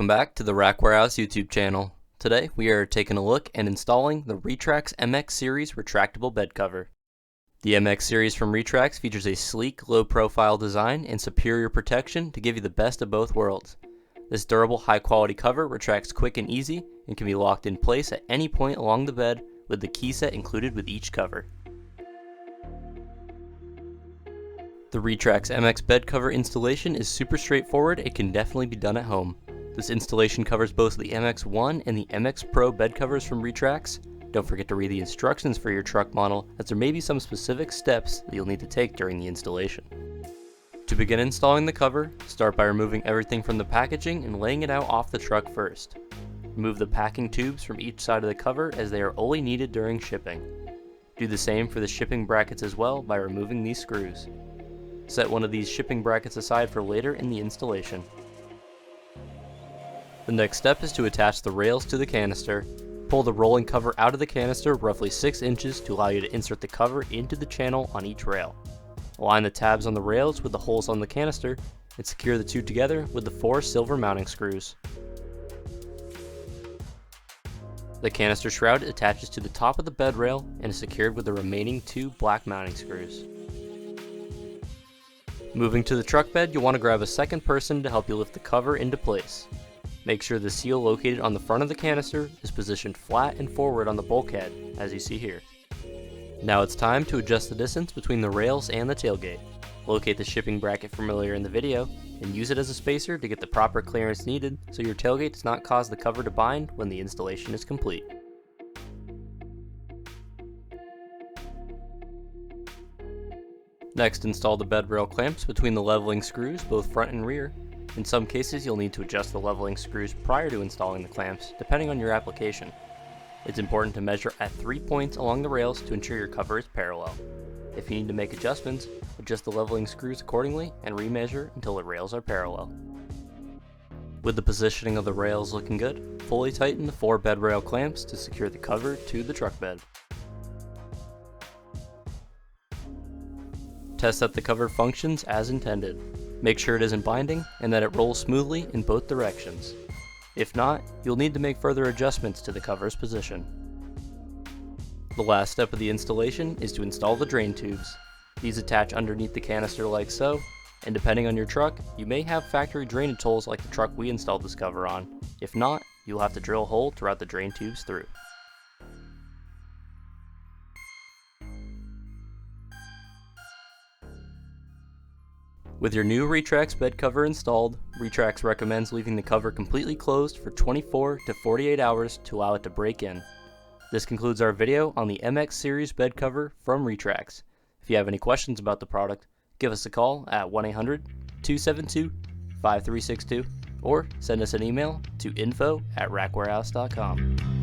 Welcome back to the Rack Warehouse YouTube channel. Today we are taking a look and installing the Retrax MX series retractable bed cover. The MX series from Retrax features a sleek, low-profile design and superior protection to give you the best of both worlds. This durable, high-quality cover retracts quick and easy and can be locked in place at any point along the bed with the key set included with each cover. The Retrax MX bed cover installation is super straightforward and can definitely be done at home. This installation covers both the MX1 and the MXPRO bed covers from Retrax. Don't forget to read the instructions for your truck model, as there may be some specific steps that you'll need to take during the installation. To begin installing the cover, start by removing everything from the packaging and laying it out off the truck first. Remove the packing tubes from each side of the cover as they are only needed during shipping. Do the same for the shipping brackets as well by removing these screws. Set one of these shipping brackets aside for later in the installation. The next step is to attach the rails to the canister. Pull the rolling cover out of the canister roughly 6 inches to allow you to insert the cover into the channel on each rail. Align the tabs on the rails with the holes on the canister and secure the two together with the 4 silver mounting screws. The canister shroud attaches to the top of the bed rail and is secured with the remaining 2 black mounting screws. Moving to the truck bed, you'll want to grab a second person to help you lift the cover into place. Make sure the seal located on the front of the canister is positioned flat and forward on the bulkhead, as you see here. Now it's time to adjust the distance between the rails and the tailgate. Locate the shipping bracket from earlier in the video, and use it as a spacer to get the proper clearance needed so your tailgate does not cause the cover to bind when the installation is complete. Next, install the bed rail clamps between the leveling screws, both front and rear. In some cases, you'll need to adjust the leveling screws prior to installing the clamps, depending on your application. It's important to measure at 3 points along the rails to ensure your cover is parallel. If you need to make adjustments, adjust the leveling screws accordingly and remeasure until the rails are parallel. With the positioning of the rails looking good, fully tighten the 4 bed rail clamps to secure the cover to the truck bed. Test that the cover functions as intended. Make sure it isn't binding and that it rolls smoothly in both directions. If not, you'll need to make further adjustments to the cover's position. The last step of the installation is to install the drain tubes. These attach underneath the canister like so, and depending on your truck, you may have factory drainage holes like the truck we installed this cover on. If not, you'll have to drill a hole to route the drain tubes through. With your new Retrax bed cover installed, Retrax recommends leaving the cover completely closed for 24 to 48 hours to allow it to break in. This concludes our video on the MX series bed cover from Retrax. If you have any questions about the product, give us a call at 1-800-272-5362 or send us an email to info@rackwarehouse.com.